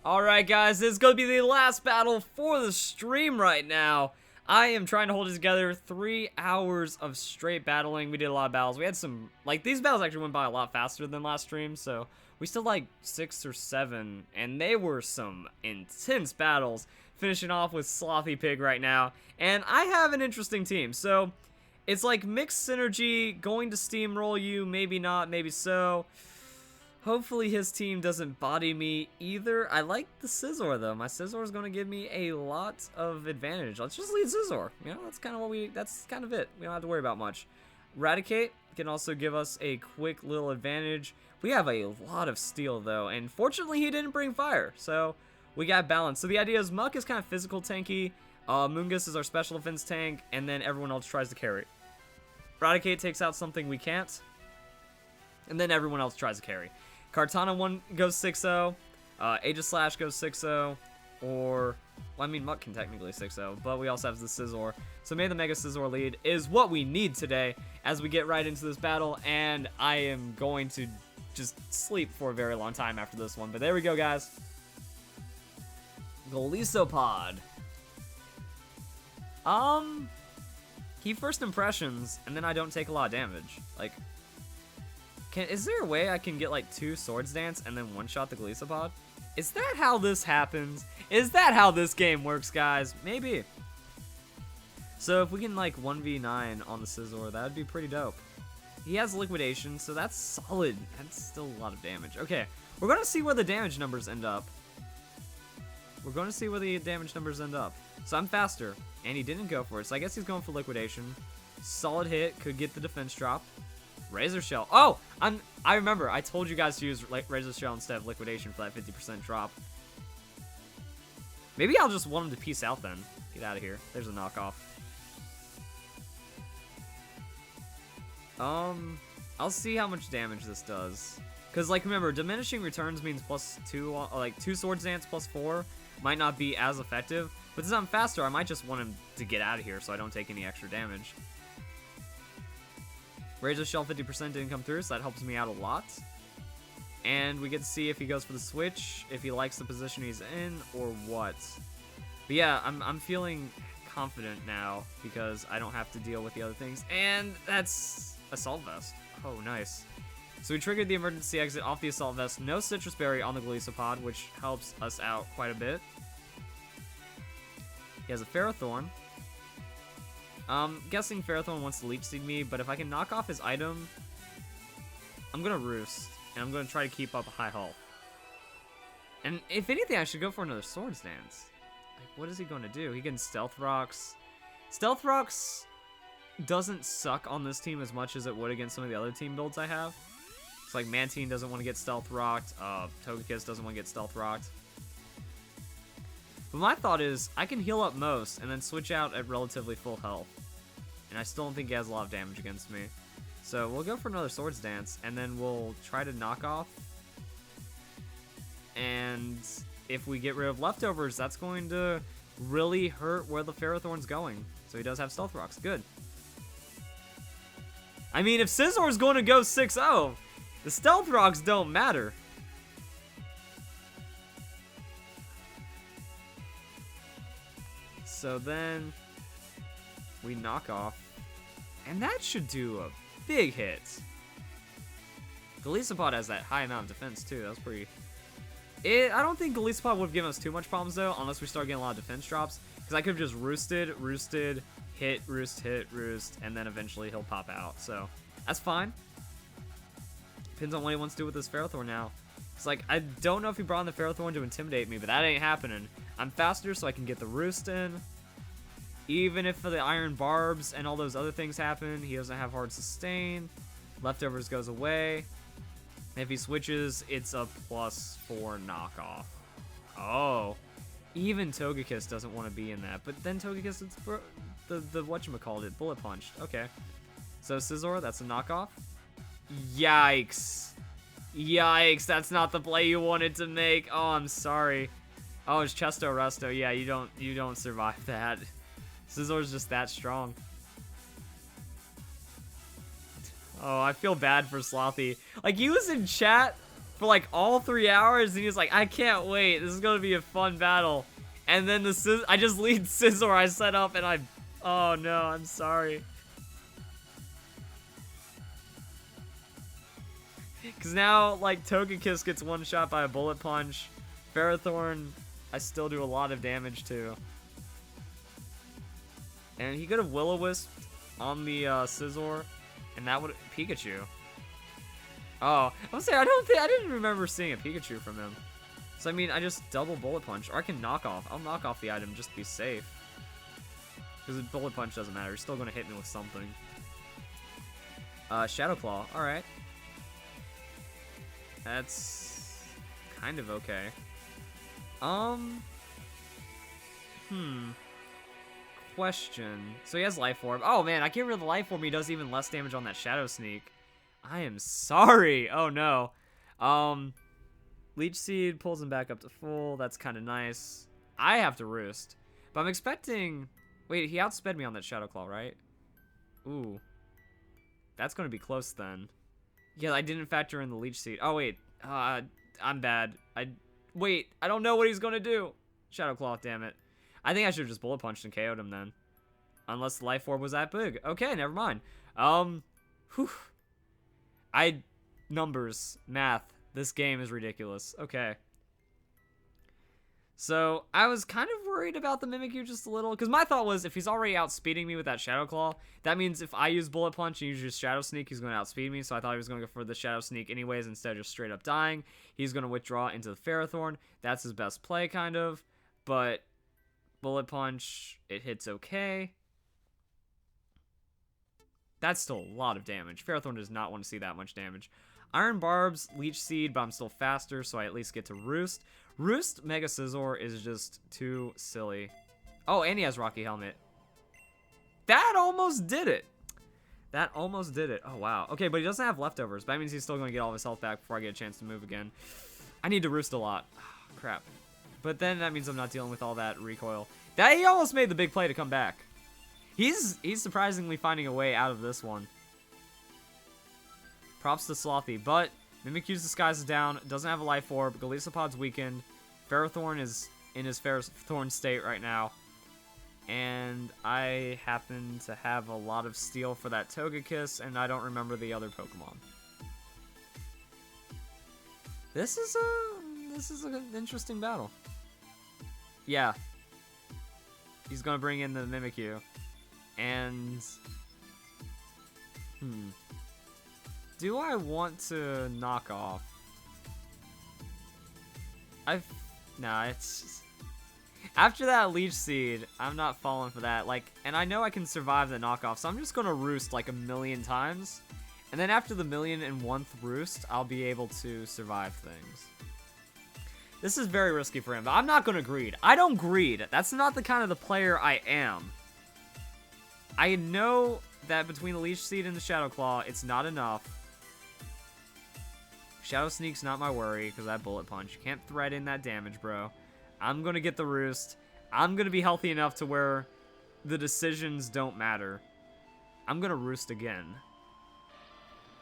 Alright guys, this is going to be the last battle for the stream right now. I am trying to hold it together. 3 hours of straight battling. We did a lot of battles. We had some, like, these battles actually went by a lot faster than last stream, so we still like 6 or 7, and they were some intense battles. Finishing off with Slothy Pig right now, and I have an interesting team, so it's like mixed synergy, going to steamroll you, maybe not, maybe so. Hopefully his team doesn't body me either. I like the Scizor though. My Scizor is going to give me a lot of advantage. Let's just lead Scizor. You know, that's kind of that's kind of it. We don't have to worry about much. Raticate can also give us a quick little advantage. We have a lot of steel though, and fortunately he didn't bring fire, so we got balance. So the idea is Muck is kind of physical tanky, Mungus is our special defense tank, and then everyone else tries to carry. Raticate takes out something we can't, and then everyone else tries to carry. Kartana 1 goes 6-0, Aegislash goes 6-0, or, well, I mean, Muck can technically 6-0, but we also have the Scizor. So maybe the Mega Scizor lead is what we need today as we get right into this battle, and I am going to just sleep for a very long time after this one. But there we go, guys. Verlisify. Key first impressions, and then I don't take a lot of damage. Like, is there a way I can get like 2 Swords Dance and then one-shot the Verlisify? Is that how this happens? Is that how this game works, guys? Maybe. So if we can like 1v9 on the Scizor, that would be pretty dope. He has Liquidation, so that's solid. That's still a lot of damage. Okay, we're going to see where the damage numbers end up. We're going to see where the damage numbers end up. So I'm faster, and he didn't go for it, so I guess he's going for Liquidation. Solid hit, could get the defense drop. Razor Shell. Oh, I remember. I told you guys to use Razor Shell instead of Liquidation for that 50% drop. Maybe I'll just want him to peace out then. Get out of here. There's a knockoff. I'll see how much damage this does. Because, like, remember, diminishing returns means +2, like, 2 Swords Dance +4 might not be as effective. But since I'm faster, I might just want him to get out of here so I don't take any extra damage. Razor Shell 50% didn't come through, so that helps me out a lot. And we get to see if he goes for the switch, if he likes the position he's in, or what. But yeah, I'm feeling confident now because I don't have to deal with the other things. And that's Assault Vest. Oh, nice. So we triggered the emergency exit off the Assault Vest. No Citrus Berry on the Verlisify, which helps us out quite a bit. He has a Ferrothorn. Guessing Ferrothorn wants to Leech Seed me, but if I can knock off his item, I'm gonna Roost, and I'm gonna try to keep up a high health. And if anything, I should go for another Swords Dance. Like, what is he gonna do? He can Stealth Rocks. Stealth Rocks doesn't suck on this team as much as it would against some of the other team builds I have. It's like Mantine doesn't want to get Stealth Rocked, Togekiss doesn't want to get Stealth Rocked. But my thought is, I can heal up most, and then switch out at relatively full health. And I still don't think he has a lot of damage against me. So we'll go for another Swords Dance, and then we'll try to knock off. And if we get rid of leftovers, that's going to really hurt where the Ferrothorn's going. So he does have Stealth Rocks. Good. I mean, if Scizor is going to go 6-0, the Stealth Rocks don't matter. So then we knock off, and that should do a big hit. Verlisify has that high amount of defense too. That was pretty. I don't think Verlisify would have given us too much problems though, unless we start getting a lot of defense drops. Because I could have just roosted, hit, roost, and then eventually he'll pop out. So that's fine. Depends on what he wants to do with this Ferrothorn now. It's like, I don't know if he brought in the Ferrothorn to intimidate me, but that ain't happening. I'm faster, so I can get the Roost in. Even if the Iron Barbs and all those other things happen, he doesn't have hard sustain. Leftovers goes away. If he switches, it's a +4 knockoff. Oh. Even Togekiss doesn't want to be in that. But then Togekiss, it's the whatchamacallit, Bullet Punched. Okay. So Scizor, that's a knockoff. Yikes. Yikes, that's not the play you wanted to make. Oh, I'm sorry. Oh, it's Chesto Resto. Yeah, you don't survive that. Scizor's just that strong. Oh, I feel bad for Slothy. Like, he was in chat for like all 3 hours, and he's like, I can't wait. This is gonna be a fun battle. And then I just lead Scizor I set up, and oh no, I'm sorry. Because now, like, Togekiss gets one shot by a Bullet Punch. Ferrothorn, I still do a lot of damage to. And he could have Will-O-Wisped on the Scizor, and that would Pikachu. Oh, I was saying I didn't remember seeing a Pikachu from him. So I mean, I just double Bullet Punch, or I can knock off. I'll knock off the item just to be safe. Because Bullet Punch doesn't matter. He's still gonna hit me with something. Shadow Claw. All right. That's kind of okay. Question. So he has Life Orb. Oh man, I get rid of the Life Orb. He does even less damage on that Shadow Sneak. I am sorry. Oh no. Leech Seed pulls him back up to full. That's kind of nice. I have to Roost. But I'm expecting... Wait, he outsped me on that Shadow Claw, right? Ooh. That's going to be close then. Yeah, I didn't factor in the Leech Seed. Oh, wait. I'm bad. Wait, I don't know what he's going to do. Shadow Claw, damn it. I think I should have just Bullet Punched and KO'd him then. Unless the Life Orb was that big. Okay, never mind. Whew. Numbers. Math. This game is ridiculous. Okay. So, I was kind of worried about the Mimikyu just a little. Because my thought was, if he's already outspeeding me with that Shadow Claw, that means if I use Bullet Punch and you use Shadow Sneak, he's going to outspeed me. So I thought he was going to go for the Shadow Sneak anyways, instead of just straight up dying. He's going to withdraw into the Ferrothorn. That's his best play, kind of. But, Bullet Punch, it hits okay. That's still a lot of damage. Ferrothorn does not want to see that much damage. Iron Barbs, Leech Seed, but I'm still faster, so I at least get to Roost. Roost Mega Scizor is just too silly. Oh, and he has Rocky Helmet. That almost did it. That almost did it. Oh, wow. Okay, but he doesn't have leftovers. That means he's still going to get all of his health back before I get a chance to move again. I need to Roost a lot. Oh, crap. But then that means I'm not dealing with all that recoil. He almost made the big play to come back. He's surprisingly finding a way out of this one. Props to Slothy, but Mimikyu's disguise is down, doesn't have a Life Orb, Golisopod's weakened, Ferrothorn is in his Ferrothorn state right now, and I happen to have a lot of Steel for that Togekiss, and I don't remember the other Pokemon. This is an interesting battle. Yeah. He's gonna bring in the Mimikyu, and... Do I want to knock off? Nah, it's just... After that Leech Seed, I'm not falling for that. Like, and I know I can survive the knockoff, so I'm just gonna Roost like 1,000,000 times. And then after the 1,000,001th Roost, I'll be able to survive things. This is very risky for him, but I'm not gonna greed. I don't greed. That's not the kind of the player I am. I know that between the Leech Seed and the Shadow Claw, it's not enough. Shadow Sneak's not my worry, because that Bullet Punch. You can't thread in that damage, bro. I'm going to get the Roost. I'm going to be healthy enough to where the decisions don't matter. I'm going to Roost again.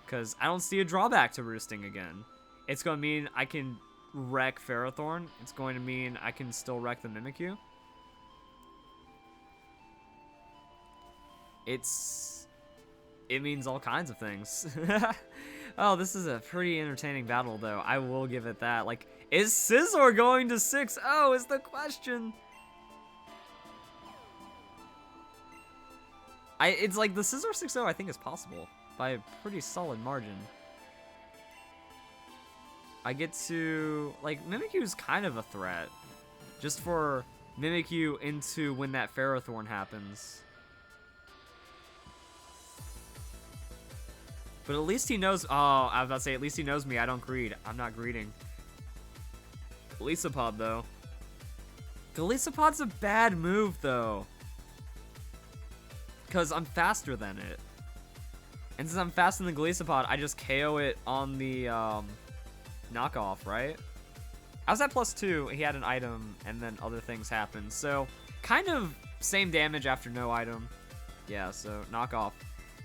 Because I don't see a drawback to Roosting again. It's going to mean I can wreck Ferrothorn. It's going to mean I can still wreck the Mimikyu. It means all kinds of things. Oh, this is a pretty entertaining battle, though. I will give it that. Like, is Scizor going to 6-0 is the question. It's like the Scizor 6-0 I think is possible by a pretty solid margin. I get to, like, Mimikyu is kind of a threat. Just for Mimikyu into when that Ferrothorn happens. But at least he knows... Oh, I was about to say, at least he knows me. I don't greed. I'm not greeding. Golisopod, though. Golisopod's a bad move, though. Because I'm faster than it. And since I'm faster than Golisopod, I just KO it on the knockoff, right? I was at +2. He had an item, and then other things happened. So, kind of same damage after no item. Yeah, so knockoff.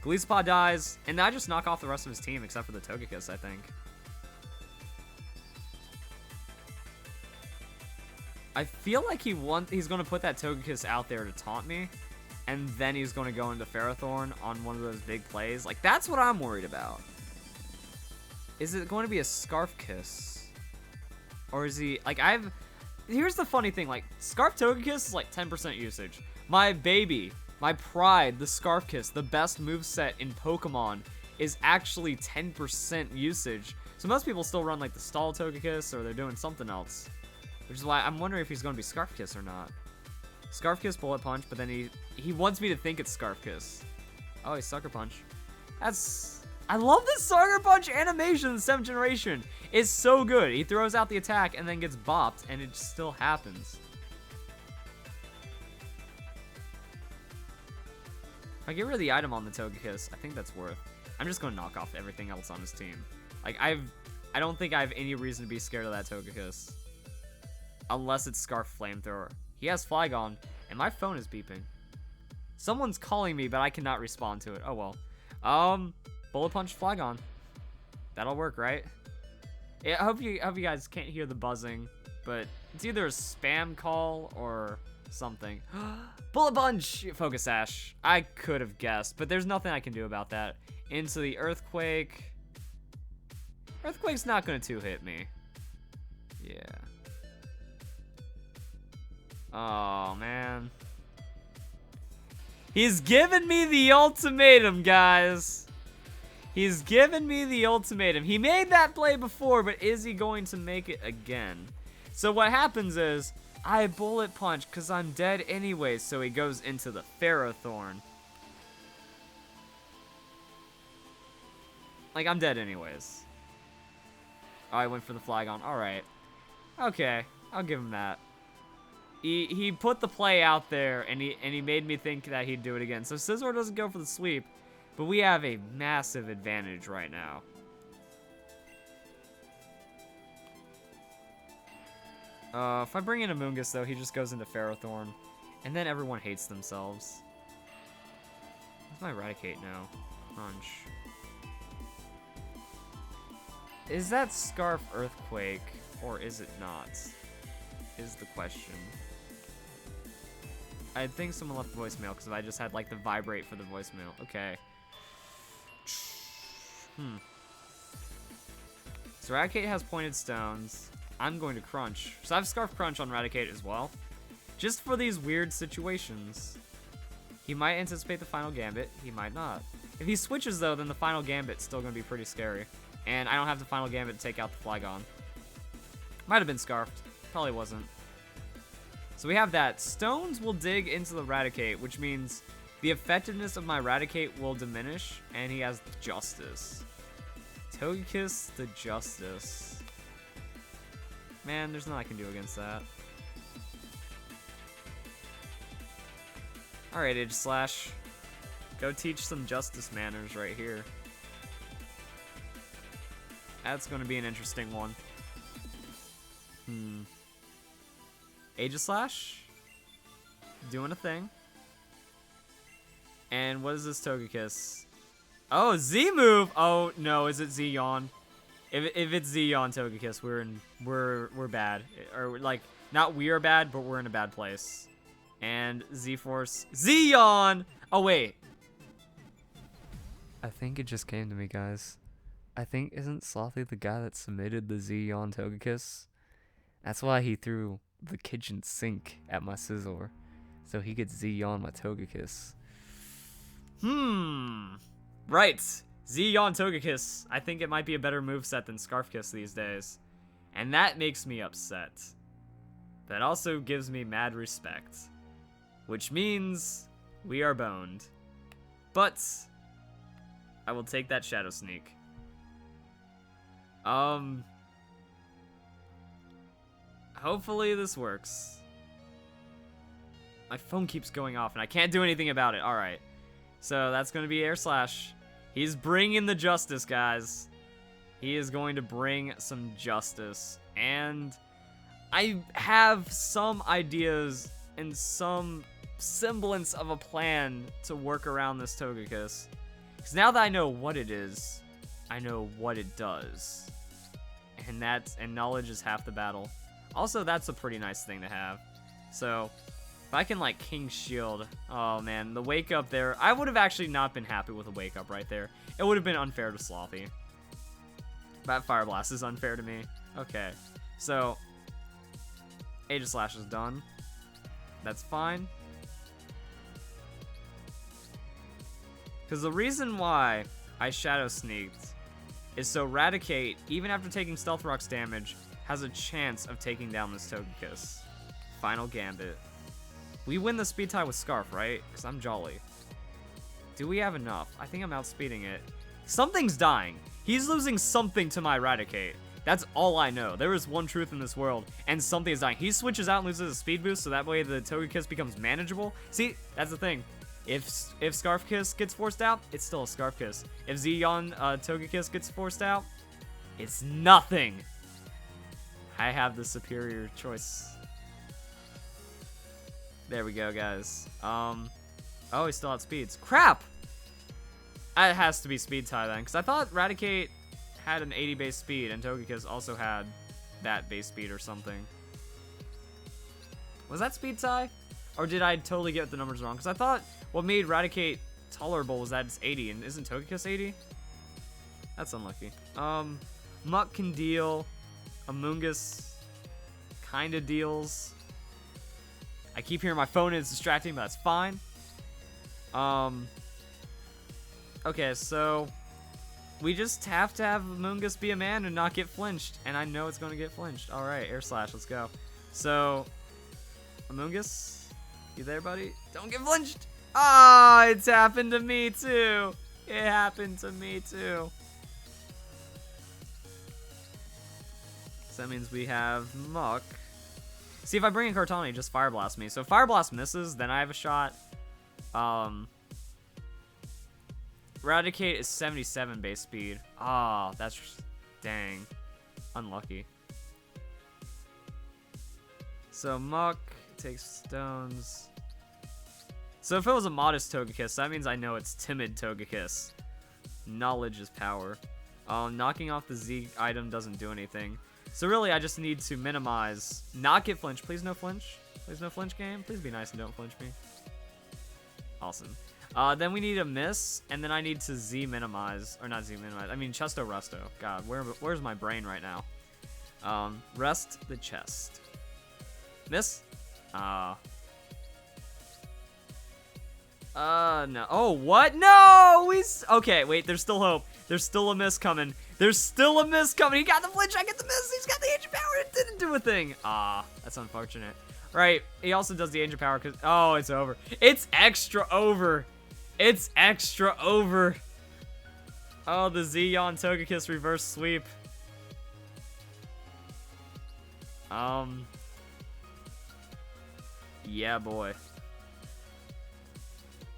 Golisopod dies, and I just knock off the rest of his team except for the Togekiss, I think. I feel like he's going to put that Togekiss out there to taunt me, and then he's going to go into Ferrothorn on one of those big plays. Like, that's what I'm worried about. Is it going to be a Scarf Kiss? Or is he, like, here's the funny thing, like, Scarf Togekiss is like 10% usage. My baby, my pride, the Scarf Kiss, the best moveset in Pokemon, is actually 10% usage. So most people still run, like, the Stall Togekiss, or they're doing something else. Which is why I'm wondering if he's going to be Scarf Kiss or not. Scarf Kiss, Bullet Punch, but then he wants me to think it's Scarf Kiss. Oh, he's Sucker Punch. I love this Sucker Punch animation in the 7th generation. It's so good. He throws out the attack and then gets bopped, and it still happens. If I get rid of the item on the Togekiss, I think that's worth. I'm just going to knock off everything else on his team. Like, I don't think I have any reason to be scared of that Togekiss. Unless it's Scarf Flamethrower. He has Flygon, and my phone is beeping. Someone's calling me, but I cannot respond to it. Oh, well. Bullet Punch Flygon. That'll work, right? Yeah, I hope you guys can't hear the buzzing, but it's either a spam call or something. Bullet Punch! Focus Sash. I could have guessed, but there's nothing I can do about that. Into the Earthquake. Earthquake's not going to 2-hit me. Yeah. Oh, man. He's given me the ultimatum, guys. He's given me the ultimatum. He made that play before, but is he going to make it again? So what happens is, I Bullet Punch because I'm dead anyway, so he goes into the Ferrothorn. Like, I'm dead anyways. Oh, I went for the Flygon. Alright. Okay, I'll give him that. He put the play out there, and he made me think that he'd do it again. So Scizor doesn't go for the sweep, but we have a massive advantage right now. If I bring in a Moongus, though, he just goes into Ferrothorn, and then everyone hates themselves. Where's my Raticate now? Crunch. Is that Scarf Earthquake, or is it not? Is the question. I think someone left voicemail because I just had like the vibrate for the voicemail. Okay. So Raticate has Pointed Stones. I'm going to Crunch. So I have Scarf Crunch on Raticate as well. Just for these weird situations. He might anticipate the final Gambit. He might not. If he switches though, then the final Gambit's still going to be pretty scary. And I don't have the final Gambit to take out the Flygon. Might have been Scarfed. Probably wasn't. So we have that. Stones will dig into the Raticate, which means the effectiveness of my Raticate will diminish, and he has Justice. Togekiss the Justice. Man, there's nothing I can do against that. Alright, Aegislash. Go teach some justice manners right here. That's going to be an interesting one. Aegislash, doing a thing. And what is this Togekiss? Oh, Z move. Oh no, is it Z-Yawn? If it's Z-Yawn Togekiss, we're bad. Or like, not we are bad, but we're in a bad place. And Z-Force, Z-Yawn. Oh wait. I think it just came to me, guys. I think isn't Slothy the guy that submitted the Z-Yawn Togekiss? That's why he threw the kitchen sink at my Scizor, so he could Z-Yawn my Togekiss. Right. Z-Yawn Togekiss. I think it might be a better moveset than Scarf Kiss these days. And that makes me upset. That also gives me mad respect. Which means we are boned. But I will take that Shadow Sneak. Hopefully this works. My phone keeps going off and I can't do anything about it. Alright. So that's going to be Air Slash. He's bringing the justice, guys. He is going to bring some justice. And I have some ideas and some semblance of a plan to work around this Togekiss. Because now that I know what it is, I know what it does. And knowledge is half the battle. Also, that's a pretty nice thing to have. So, if I can, like, King Shield... Oh, man, the Wake Up there... I would have actually not been happy with a Wake Up right there. It would have been unfair to Sloppy. That Fire Blast is unfair to me. Okay, so... Aegislash is done. That's fine. Because the reason why I Shadow Sneaked is so Raticate, even after taking Stealth Rock's damage, has a chance of taking down this Togekiss. Final Gambit. We win the speed tie with Scarf, right? Because I'm Jolly. Do we have enough? I think I'm outspeeding it. Something's dying. He's losing something to my Raticate. That's all I know. There is one truth in this world, and something is dying. He switches out and loses a speed boost, so that way the Togekiss becomes manageable. See, that's the thing. If Scarf Kiss gets forced out, it's still a Scarf Kiss. If Z-Yawn Togekiss gets forced out, it's nothing. I have the superior choice. There we go, guys. Oh, he still outspeeds. Crap! It has to be speed tie then, because I thought Raticate had an 80 base speed, and Togekiss also had that base speed or something. Was that speed tie? Or did I totally get the numbers wrong? Because I thought what made Raticate tolerable was that it's 80, and isn't Togekiss 80? That's unlucky. Muck can deal. Amoonguss kind of deals. I keep hearing my phone is distracting, but that's fine. Okay, so we just have to have Amoonguss be a man and not get flinched, and I know it's going to get flinched. All right, Air Slash, let's go. So, Amoonguss, you there, buddy? Don't get flinched. Ah, it's happened to me too. It happened to me too. So that means we have Muck. See, if I bring in Kartana, he just Fire Blast me. So if Fire Blast misses, then I have a shot. Raticate is 77 base speed. Ah, that's... Dang. Unlucky. So Muck takes stones. So if it was a modest Togekiss, that means I know it's timid Togekiss. Knowledge is power. Knocking off the Z item doesn't do anything. So really, I just need to minimize, not get flinch. Please no flinch. Please no flinch game. Please be nice and don't flinch me. Awesome. Then we need a miss, and then I need to Z minimize, or not Z minimize. I mean Chesto Resto. God, where's my brain right now? Rest the chest. Miss. No. Oh, what? No! Okay, wait, there's still hope. There's still a miss coming. There's still a miss coming. He got the flinch, I get the miss. He's got the Ancient Power. It didn't do a thing. Ah, that's unfortunate. Right, he also does the Ancient Power because... Oh, it's over. It's extra over. It's extra over. Oh, the Z-Yawn Togekiss reverse sweep. Yeah, boy.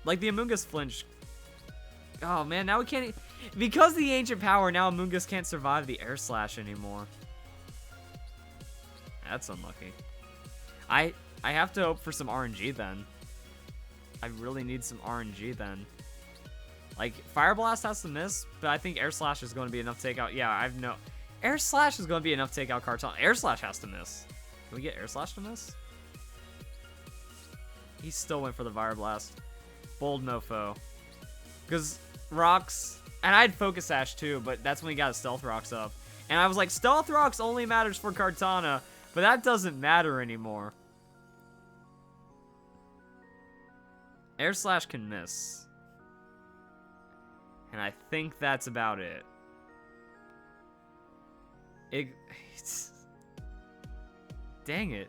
Like, the Amoonguss flinch. Oh, man, now we can't... Because the Ancient Power, now Amoonguss can't survive the Air Slash anymore. That's unlucky. I have to hope for some RNG then. I really need some RNG then. Like, Fire Blast has to miss, but I think Air Slash is going to be enough to take out... Yeah, I've no... Air Slash is going to be enough to take out Kartana. Air Slash has to miss. Can we get Air Slash to miss? He still went for the Fire Blast. Bold mofo. Because Rocks... And I had Focus Sash too, but that's when he got his Stealth Rocks up. And I was like, Stealth Rocks only matters for Kartana, but that doesn't matter anymore. Air Slash can miss. And I think that's about it. Dang it.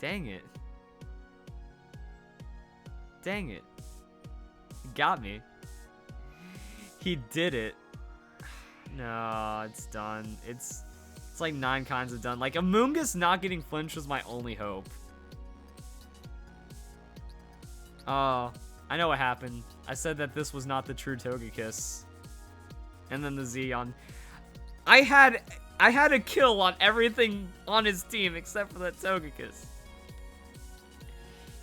Dang it. Dang it. He got me. He did it. No, it's done. It's like 9 kinds of done. Like, Amoonguss not getting flinched was my only hope. Oh, I know what happened. I said that this was not the true Togekiss. And then the Z-Yawn. I had a kill on everything on his team except for that Togekiss.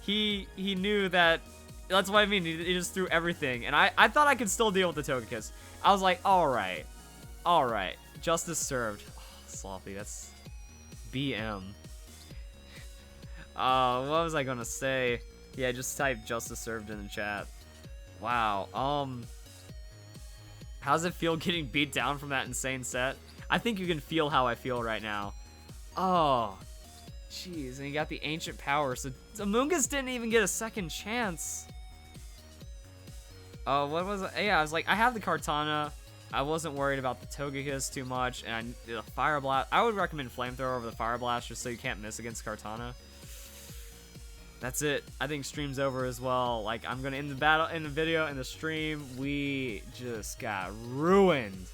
He knew that. That's what I mean. He just threw everything. And I thought I could still deal with the Togekiss. I was like, alright. Alright. Justice served. Oh, Sloppy, that's BM. What was I gonna say? Yeah, just type justice served in the chat. Wow. How's it feel getting beat down from that insane set? I think you can feel how I feel right now. Oh, jeez. And you got the ancient power, so Amoonguss didn't even get a second chance. Oh, what was it? Yeah, I was like, I have the Kartana. I wasn't worried about the Togekiss too much, and the Fire Blast. I would recommend Flamethrower over the Fire Blast just so you can't miss against Kartana. That's it. I think stream's over as well. Like, I'm gonna end the video and the stream. We just got ruined.